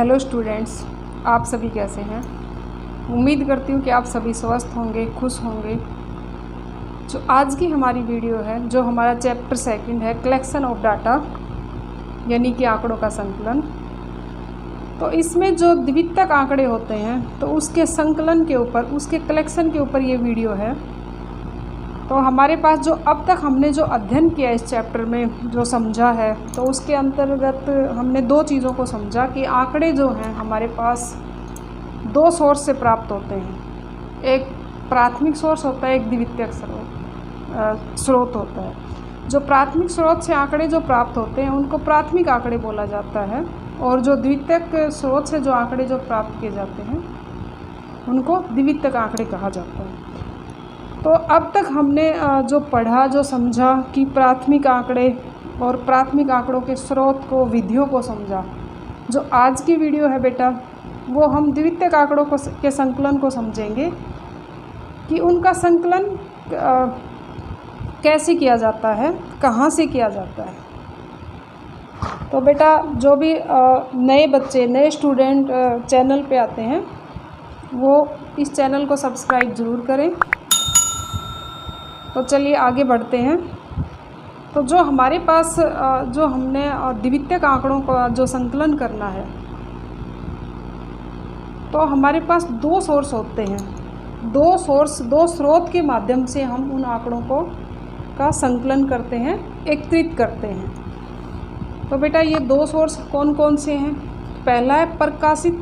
Hello students, आप सभी कैसे हैं। उम्मीद करती हूँ कि आप सभी स्वस्थ होंगे, खुश होंगे। जो आज की हमारी वीडियो है, जो हमारा चैप्टर सेकंड है, कलेक्शन ऑफ डाटा, यानी कि आंकड़ों का संकलन। तो इसमें जो द्वितीयक आंकड़े होते हैं, तो उसके संकलन के ऊपर, उसके कलेक्शन के ऊपर ये वीडियो है। तो हमारे पास जो अब तक हमने जो अध्ययन किया इस चैप्टर में, जो समझा है, तो उसके अंतर्गत हमने दो चीज़ों को समझा कि आंकड़े जो हैं हमारे पास दो सोर्स से प्राप्त होते हैं। एक प्राथमिक सोर्स होता है, एक द्वितीयक स्रोत होता है। जो प्राथमिक स्रोत से आंकड़े जो प्राप्त होते हैं उनको प्राथमिक आंकड़े बोला जाता है, और जो द्वितीयक स्रोत से जो आंकड़े जो प्राप्त किए जाते हैं उनको द्वितीयक आंकड़े कहा जाता है। तो अब तक हमने जो पढ़ा, जो समझा कि प्राथमिक आंकड़े और प्राथमिक आंकड़ों के स्रोत को, विधियों को समझा। जो आज की वीडियो है बेटा, वो हम द्वितीयक आंकड़ों को के संकलन को समझेंगे कि उनका संकलन कैसे किया जाता है, कहाँ से किया जाता है। तो बेटा, जो भी नए बच्चे, नए स्टूडेंट चैनल पे आते हैं, वो इस चैनल को सब्सक्राइब ज़रूर करें। तो चलिए आगे बढ़ते हैं। तो जो हमारे पास जो हमने द्वितीयक आंकड़ों का जो संकलन करना है, तो हमारे पास दो सोर्स होते हैं। दो स्रोत के माध्यम से हम उन आंकड़ों को का संकलन करते हैं, एकत्रित करते हैं। तो बेटा, ये दो सोर्स कौन कौन से हैं? पहला है प्रकाशित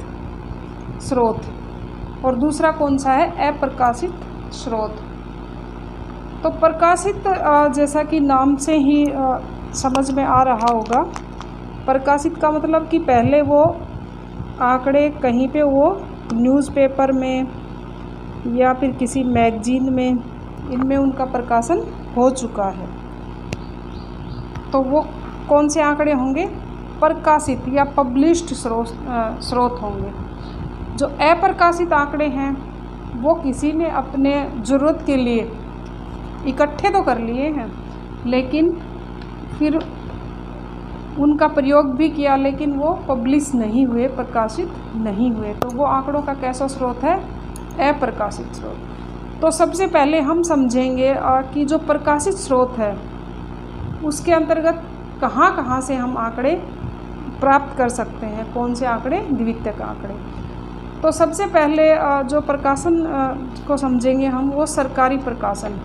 स्रोत, और दूसरा कौन सा है? अप्रकाशित स्रोत। तो प्रकाशित, जैसा कि नाम से ही समझ में आ रहा होगा, प्रकाशित का मतलब कि पहले वो आंकड़े कहीं पे वो न्यूज़पेपर में या फिर किसी मैगजीन में, इनमें उनका प्रकाशन हो चुका है। तो वो कौन से आंकड़े होंगे? प्रकाशित या पब्लिश्ड स्रोत होंगे। जो अप्रकाशित आंकड़े हैं वो किसी ने अपने ज़रूरत के लिए इकट्ठे तो कर लिए हैं, लेकिन फिर उनका प्रयोग भी किया, लेकिन वो पब्लिश नहीं हुए, प्रकाशित नहीं हुए। तो वो आंकड़ों का कैसा स्रोत है? अप्रकाशित स्रोत। तो सबसे पहले हम समझेंगे कि जो प्रकाशित स्रोत है उसके अंतर्गत कहाँ कहाँ से हम आंकड़े प्राप्त कर सकते हैं, कौन से आंकड़े? द्वितीयक आंकड़े। तो सबसे पहले जो प्रकाशन को समझेंगे हम, वो सरकारी प्रकाशन।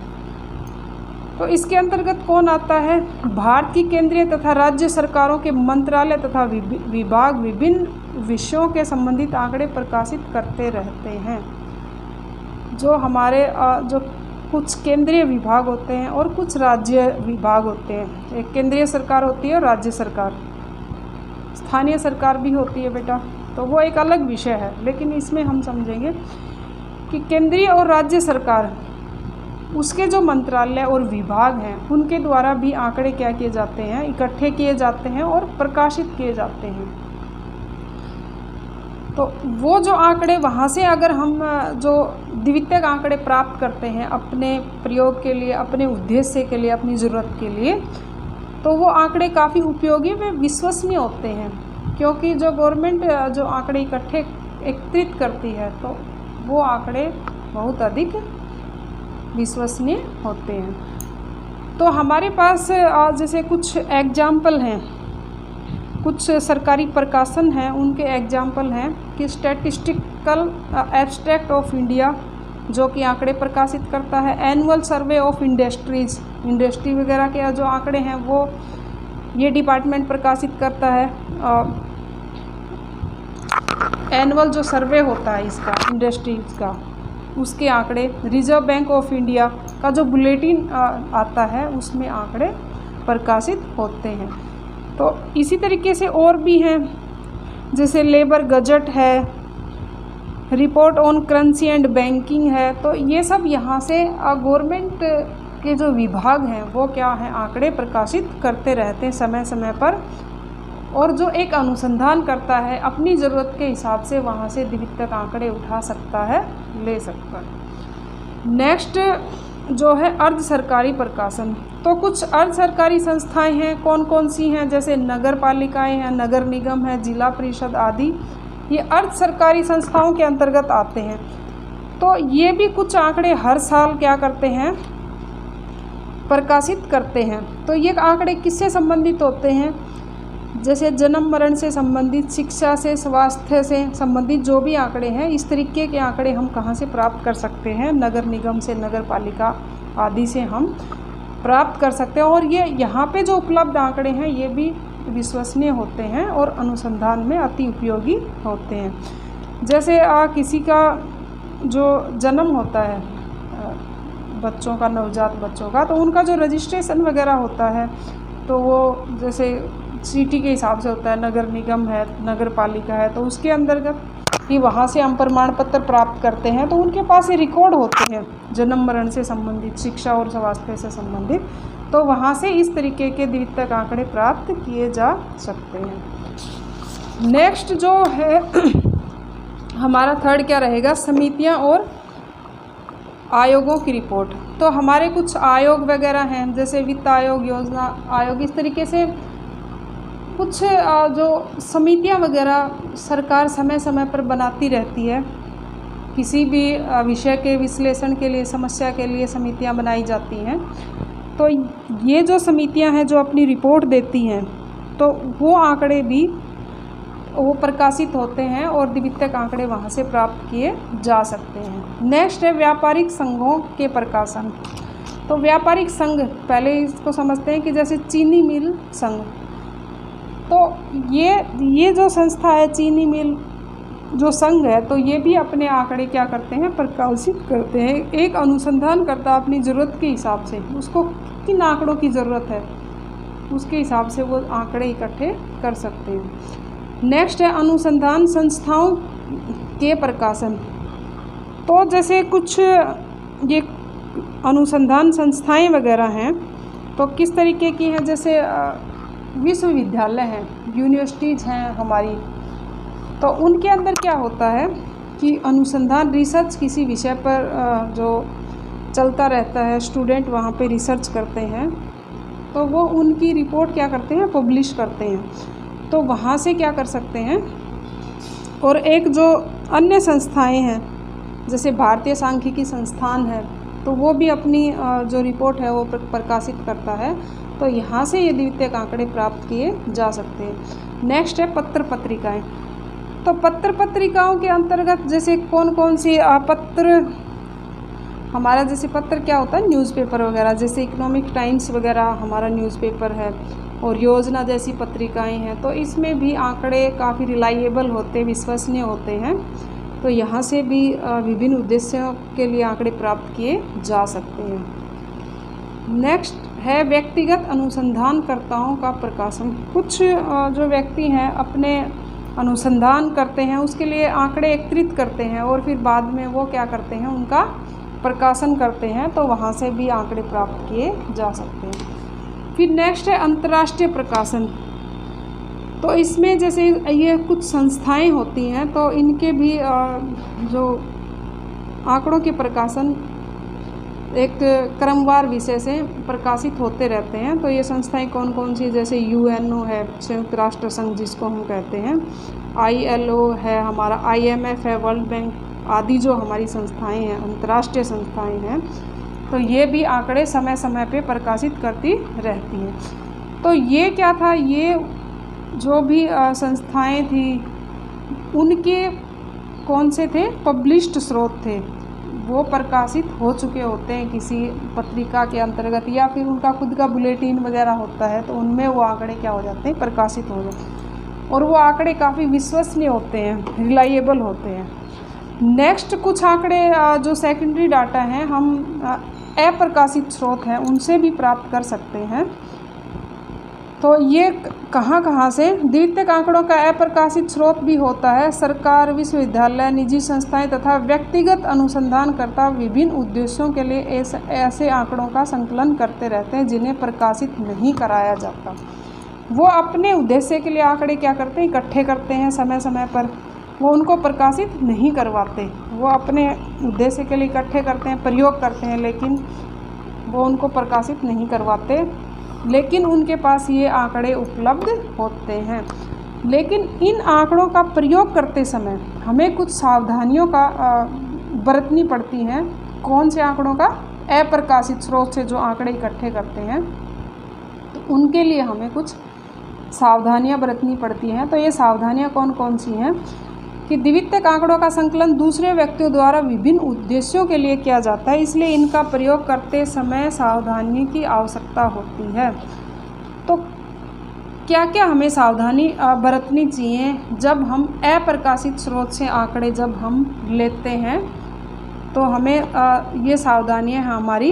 तो इसके अंतर्गत कौन आता है? भारत की केंद्रीय तथा राज्य सरकारों के मंत्रालय तथा विभाग विभिन्न विषयों के संबंधित आंकड़े प्रकाशित करते रहते हैं। जो हमारे जो कुछ केंद्रीय विभाग होते हैं और कुछ राज्य विभाग होते हैं। एक केंद्रीय सरकार होती है और राज्य सरकार, स्थानीय सरकार भी होती है बेटा, तो वो एक अलग विषय है। लेकिन इसमें हम समझेंगे कि केंद्रीय और राज्य सरकार, उसके जो मंत्रालय और विभाग हैं, उनके द्वारा भी आंकड़े क्या किए जाते हैं? इकट्ठे किए जाते हैं और प्रकाशित किए जाते हैं। तो वो जो आंकड़े, वहाँ से अगर हम जो द्वितीयक आंकड़े प्राप्त करते हैं अपने प्रयोग के लिए, अपने उद्देश्य के लिए, अपनी ज़रूरत के लिए, तो वो आंकड़े काफ़ी उपयोगी व विश्वसनीय होते हैं। क्योंकि जो गवर्नमेंट जो आंकड़े इकट्ठे एकत्रित करती है, तो वो आंकड़े बहुत अधिक विश्वसनीय होते हैं। तो हमारे पास जैसे कुछ एग्जाम्पल हैं, कुछ सरकारी प्रकाशन हैं, उनके एग्जाम्पल हैं कि स्टैटिस्टिकल एब्स्ट्रैक्ट ऑफ इंडिया, जो कि आंकड़े प्रकाशित करता है। Annual survey of industries, industry वगैरह के जो आंकड़े हैं वो ये डिपार्टमेंट प्रकाशित करता है। एनुअल जो सर्वे होता है इसका, इंडस्ट्रीज़ का, उसके आंकड़े। रिजर्व बैंक ऑफ इंडिया का जो बुलेटिन आता है, उसमें आंकड़े प्रकाशित होते हैं। तो इसी तरीके से और भी हैं, जैसे लेबर गजट है, report on currency and banking है। तो ये सब यहाँ से गवर्नमेंट के जो विभाग हैं वो क्या है? आंकड़े प्रकाशित करते रहते हैं समय समय पर। और जो एक अनुसंधान करता है अपनी ज़रूरत के हिसाब से, वहाँ से द्वितीयक आंकड़े उठा सकता है, ले सकता है। नेक्स्ट जो है अर्ध सरकारी प्रकाशन। तो कुछ अर्ध सरकारी संस्थाएं हैं, कौन कौन सी हैं? जैसे नगर पालिकाएँ हैं, नगर निगम है, जिला परिषद आदि। ये अर्ध सरकारी संस्थाओं के अंतर्गत आते हैं। तो ये भी कुछ आंकड़े हर साल क्या करते हैं, प्रकाशित करते हैं। तो ये आंकड़े किससे संबंधित होते हैं, जैसे जन्म मरण से संबंधित, शिक्षा से, स्वास्थ्य से संबंधित जो भी आंकड़े हैं, इस तरीके के आंकड़े हम कहाँ से प्राप्त कर सकते हैं, नगर निगम से, नगर पालिका आदि से हम प्राप्त कर सकते हैं। और ये यहाँ पे जो उपलब्ध आंकड़े हैं ये भी विश्वसनीय होते हैं और अनुसंधान में अति उपयोगी होते हैं। जैसे किसी का जो जन्म होता है बच्चों का, नवजात बच्चों का, तो उनका जो रजिस्ट्रेशन वगैरह होता है तो वो जैसे सिटी के हिसाब से होता है, नगर निगम है, नगर पालिका है, तो उसके अंतर्गत ही वहाँ से हम प्रमाण पत्र प्राप्त करते हैं। तो उनके पास ये रिकॉर्ड होते हैं जन्म मरण से संबंधित, शिक्षा और स्वास्थ्य से संबंधित। तो वहाँ से इस तरीके के द्वितीयक आंकड़े प्राप्त किए जा सकते हैं। नेक्स्ट जो है हमारा थर्ड क्या रहेगा, समितियाँ और आयोगों की रिपोर्ट। तो हमारे कुछ आयोग वगैरह हैं, जैसे वित्त आयोग, योजना आयोग, इस तरीके से कुछ जो समितियां वगैरह सरकार समय समय पर बनाती रहती है। किसी भी विषय के विश्लेषण के लिए, समस्या के लिए समितियां बनाई जाती हैं। तो ये जो समितियां हैं जो अपनी रिपोर्ट देती हैं, तो वो आंकड़े भी वो प्रकाशित होते हैं और द्वितीयक आंकड़े वहाँ से प्राप्त किए जा सकते हैं। नेक्स्ट है व्यापारिक संघों के प्रकाशन। तो व्यापारिक संघ, पहले इसको समझते हैं कि जैसे चीनी मिल संघ, तो ये जो संस्था है, चीनी मिल जो संघ है, तो ये भी अपने आंकड़े क्या करते हैं, प्रकाशित करते हैं। एक अनुसंधान करता अपनी ज़रूरत के हिसाब से, उसको किन आंकड़ों की ज़रूरत है उसके हिसाब से वो आंकड़े इकट्ठे कर सकते हैं। नेक्स्ट है अनुसंधान संस्थाओं के प्रकाशन। तो जैसे कुछ ये अनुसंधान संस्थाएं वगैरह हैं, तो किस तरीके की हैं, जैसे विश्वविद्यालय हैं, यूनिवर्सिटीज़ हैं हमारी, तो उनके अंदर क्या होता है कि अनुसंधान, रिसर्च किसी विषय पर जो चलता रहता है, स्टूडेंट वहाँ पे रिसर्च करते हैं, तो वो उनकी रिपोर्ट क्या करते हैं, पब्लिश करते हैं। तो वहाँ से क्या कर सकते हैं। और एक जो अन्य संस्थाएं हैं, जैसे भारतीय सांख्यिकी संस्थान है, तो वो भी अपनी जो रिपोर्ट है वो प्रकाशित करता है। तो यहाँ से ये द्वितीयक आंकड़े प्राप्त किए जा सकते हैं। नेक्स्ट है पत्र पत्रिकाएं। तो पत्र पत्रिकाओं के अंतर्गत जैसे कौन कौन सी पत्र, हमारा जैसे पत्र क्या होता है, न्यूज़पेपर वगैरह, जैसे इकोनॉमिक टाइम्स वगैरह हमारा न्यूज़पेपर है, और योजना जैसी पत्रिकाएं हैं। तो इसमें भी आंकड़े काफ़ी रिलायबल होते, विश्वसनीय होते हैं। तो यहाँ से भी विभिन्न उद्देश्यों के लिए आंकड़े प्राप्त किए जा सकते हैं। नेक्स्ट है व्यक्तिगत अनुसंधानकर्ताओं का प्रकाशन। कुछ जो व्यक्ति हैं अपने अनुसंधान करते हैं, उसके लिए आंकड़े एकत्रित करते हैं और फिर बाद में वो क्या करते हैं, उनका प्रकाशन करते हैं। तो वहाँ से भी आंकड़े प्राप्त किए जा सकते हैं। फिर नेक्स्ट है अंतर्राष्ट्रीय प्रकाशन। तो इसमें जैसे ये कुछ संस्थाएं होती हैं, तो इनके भी जो आंकड़ों के प्रकाशन एक क्रमवार विषय से प्रकाशित होते रहते हैं। तो ये संस्थाएं कौन कौन सी, जैसे UNO है, संयुक्त राष्ट्र संघ जिसको हम कहते हैं, ILO है हमारा, IMF है, वर्ल्ड बैंक आदि जो हमारी संस्थाएं हैं, अंतर्राष्ट्रीय संस्थाएं हैं, तो ये भी आंकड़े समय समय पे प्रकाशित करती रहती हैं। तो ये क्या था, ये जो भी संस्थाएं थी उनके कौन से थे, पब्लिश्ड स्रोत थे, वो प्रकाशित हो चुके होते हैं किसी पत्रिका के अंतर्गत, या फिर उनका खुद का बुलेटिन वगैरह होता है, तो उनमें वो आंकड़े क्या हो जाते हैं, प्रकाशित हो जाते हैं। और वो आंकड़े काफ़ी विश्वसनीय होते हैं, रिलायबल होते हैं। नेक्स्ट कुछ आंकड़े जो सेकेंडरी डाटा हैं, हम अप्रकाशित स्रोत हैं उनसे भी प्राप्त कर सकते हैं। तो ये कहाँ कहाँ से, द्वितीयक आंकड़ों का अप्रकाशित स्रोत भी होता है सरकार, विश्वविद्यालय, निजी संस्थाएं तथा व्यक्तिगत अनुसंधानकर्ता विभिन्न उद्देश्यों के लिए ऐसे आंकड़ों का संकलन करते रहते हैं जिन्हें प्रकाशित नहीं कराया जाता। वो अपने उद्देश्य के लिए आंकड़े क्या करते हैं, इकट्ठे करते हैं समय समय पर, वो उनको प्रकाशित नहीं करवाते। वो अपने उद्देश्य के लिए इकट्ठे करते हैं, प्रयोग करते हैं, लेकिन वो उनको प्रकाशित नहीं करवाते, लेकिन उनके पास ये आंकड़े उपलब्ध होते हैं। लेकिन इन आंकड़ों का प्रयोग करते समय हमें कुछ सावधानियों का बरतनी पड़ती हैं। कौन से आंकड़ों का? अप्रकाशित स्रोत से जो आंकड़े इकट्ठे करते हैं तो उनके लिए हमें कुछ सावधानियां बरतनी पड़ती हैं। तो ये सावधानियां कौन कौन सी हैं कि द्वितीयक आंकड़ों का संकलन दूसरे व्यक्तियों द्वारा विभिन्न उद्देश्यों के लिए किया जाता है, इसलिए इनका प्रयोग करते समय सावधानी की आवश्यकता होती है। तो क्या क्या हमें सावधानी बरतनी चाहिए जब हम अप्रकाशित स्रोत से आंकड़े जब हम लेते हैं? तो हमें ये सावधानियाँ हैं हमारी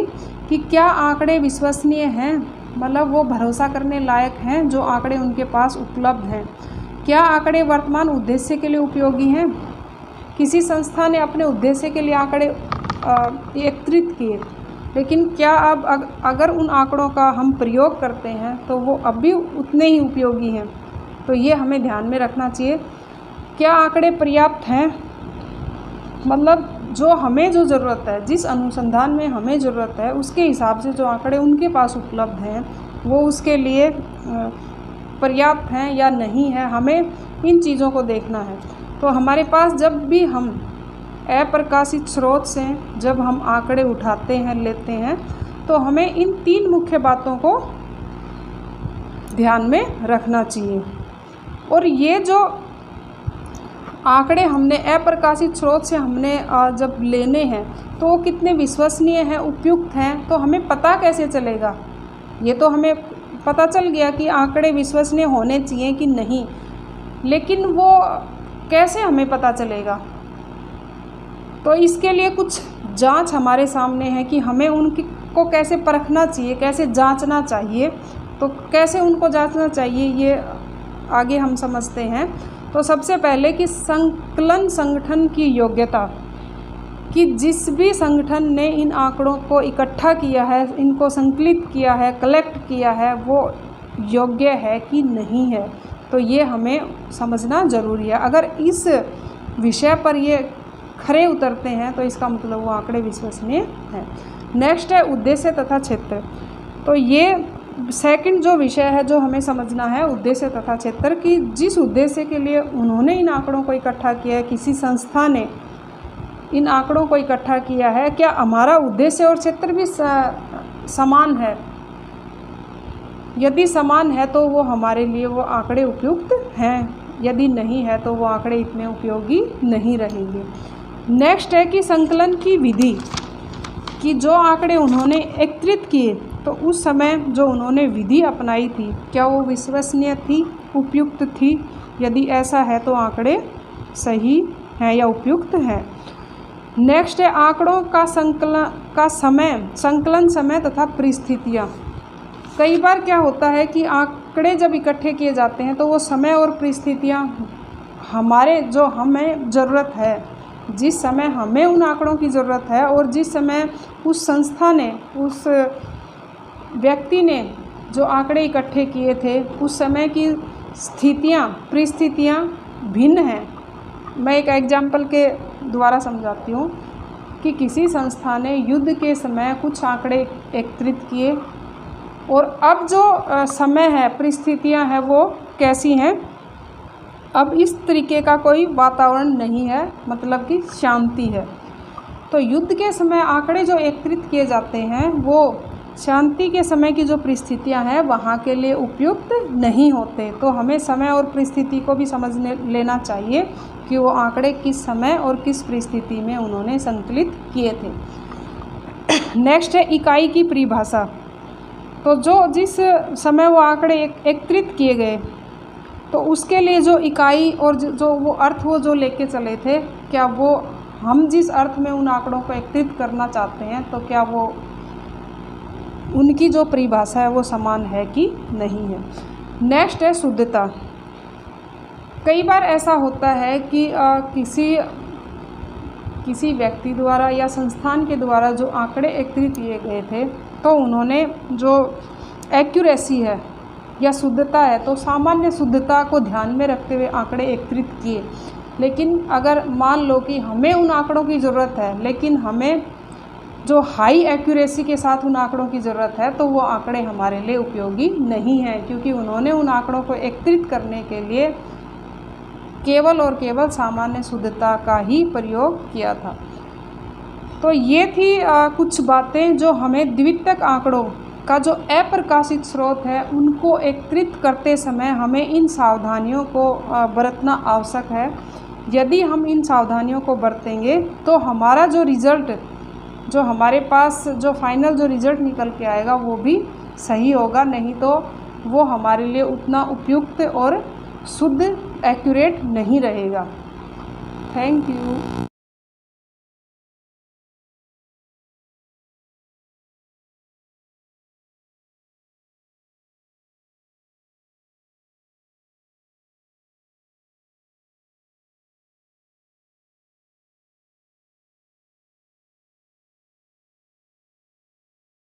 कि क्या आंकड़े विश्वसनीय हैं, मतलब वो भरोसा करने लायक हैं जो आंकड़े उनके पास उपलब्ध हैं। क्या आंकड़े वर्तमान उद्देश्य के लिए उपयोगी हैं? किसी संस्था ने अपने उद्देश्य के लिए आंकड़े एकत्रित किए, लेकिन क्या अब अगर उन आंकड़ों का हम प्रयोग करते हैं तो वो अब भी उतने ही उपयोगी हैं। तो ये हमें ध्यान में रखना चाहिए। क्या आंकड़े पर्याप्त हैं, मतलब जो हमें जो ज़रूरत है, जिस अनुसंधान में हमें ज़रूरत है उसके हिसाब से जो आंकड़े उनके पास उपलब्ध हैं वो उसके लिए पर्याप्त हैं या नहीं है, हमें इन चीज़ों को देखना है। तो हमारे पास जब भी हम अप्रकाशित स्रोत से जब हम आंकड़े उठाते हैं, लेते हैं, तो हमें इन 3 मुख्य बातों को ध्यान में रखना चाहिए। और ये जो आंकड़े हमने अप्रकाशित स्रोत से हमने जब लेने हैं तो वो कितने विश्वसनीय हैं, उपयुक्त हैं, तो हमें पता कैसे चलेगा? ये तो हमें पता चल गया कि आंकड़े विश्वसनीय होने चाहिए कि नहीं, लेकिन वो कैसे हमें पता चलेगा? तो इसके लिए कुछ जांच हमारे सामने है कि हमें उनको कैसे परखना चाहिए, कैसे जांचना चाहिए। तो कैसे उनको जांचना चाहिए ये आगे हम समझते हैं। तो सबसे पहले कि संकलन संगठन की योग्यता, कि जिस भी संगठन ने इन आंकड़ों को इकट्ठा किया है, इनको संकलित किया है, कलेक्ट किया है, वो योग्य है कि नहीं है, तो ये हमें समझना ज़रूरी है। अगर इस विषय पर ये खरे उतरते हैं तो इसका मतलब वो आंकड़े विश्वसनीय हैं। नेक्स्ट है उद्देश्य तथा क्षेत्र। तो ये सेकंड जो विषय है जो हमें समझना है, उद्देश्य तथा क्षेत्र, कि जिस उद्देश्य के लिए उन्होंने इन आंकड़ों को इकट्ठा किया है, किसी संस्था ने इन आंकड़ों को इकट्ठा किया है, क्या हमारा उद्देश्य और क्षेत्र भी समान है? यदि समान है तो वो हमारे लिए वो आंकड़े उपयुक्त हैं, यदि नहीं है तो वो आंकड़े इतने उपयोगी नहीं रहेंगे। नेक्स्ट है कि संकलन की विधि, कि जो आंकड़े उन्होंने एकत्रित किए तो उस समय जो उन्होंने विधि अपनाई थी क्या वो विश्वसनीय थी, उपयुक्त थी? यदि ऐसा है तो आंकड़े सही हैं या उपयुक्त हैं। नेक्स्ट है आंकड़ों का संकलन समय तथा परिस्थितियाँ। कई बार क्या होता है कि आंकड़े जब इकट्ठे किए जाते हैं तो वो समय और परिस्थितियाँ हमारे जो हमें ज़रूरत है, जिस समय हमें उन आंकड़ों की ज़रूरत है और जिस समय उस संस्था ने, उस व्यक्ति ने जो आंकड़े इकट्ठे किए थे, उस समय की स्थितियाँ, परिस्थितियाँ भिन्न हैं। मैं एक एग्जाम्पल के द्वारा समझाती हूँ कि किसी संस्था ने युद्ध के समय कुछ आंकड़े एकत्रित किए और अब जो समय है, परिस्थितियाँ हैं, वो कैसी हैं? अब इस तरीके का कोई वातावरण नहीं है, मतलब कि शांति है। तो युद्ध के समय आंकड़े जो एकत्रित किए जाते हैं वो शांति के समय की जो परिस्थितियां हैं वहाँ के लिए उपयुक्त नहीं होते। तो हमें समय और परिस्थिति को भी समझ लेना चाहिए कि वो आंकड़े किस समय और किस परिस्थिति में उन्होंने संकलित किए थे। नेक्स्ट है इकाई की परिभाषा। तो जो जिस समय वो आंकड़े एकत्रित किए गए तो उसके लिए जो इकाई और जो वो अर्थ वो जो लेके चले थे, क्या वो हम जिस अर्थ में उन आंकड़ों को एकत्रित करना चाहते हैं तो क्या वो उनकी जो परिभाषा है वो समान है कि नहीं है। नेक्स्ट है शुद्धता। कई बार ऐसा होता है कि किसी व्यक्ति द्वारा या संस्थान के द्वारा जो आंकड़े एकत्रित किए गए थे तो उन्होंने जो एक्यूरेसी है या शुद्धता है तो सामान्य शुद्धता को ध्यान में रखते हुए आंकड़े एकत्रित किए। लेकिन अगर मान लो कि हमें उन आंकड़ों की ज़रूरत है लेकिन हमें जो हाई एक्यूरेसी के साथ उन आंकड़ों की ज़रूरत है तो वो आंकड़े हमारे लिए उपयोगी नहीं हैं, क्योंकि उन्होंने उन आंकड़ों को एकत्रित करने के लिए केवल और केवल सामान्य शुद्धता का ही प्रयोग किया था। तो ये थी कुछ बातें जो हमें द्वितीयक आंकड़ों का जो अप्रकाशित स्रोत है उनको एकत्रित करते समय हमें इन सावधानियों को बरतना आवश्यक है। यदि हम इन सावधानियों को बरतेंगे तो हमारा जो रिज़ल्ट, जो हमारे पास जो फाइनल जो रिज़ल्ट निकल के आएगा वो भी सही होगा, नहीं तो वो हमारे लिए उतना उपयुक्त और शुद्ध एक्यूरेट नहीं रहेगा। Thank you.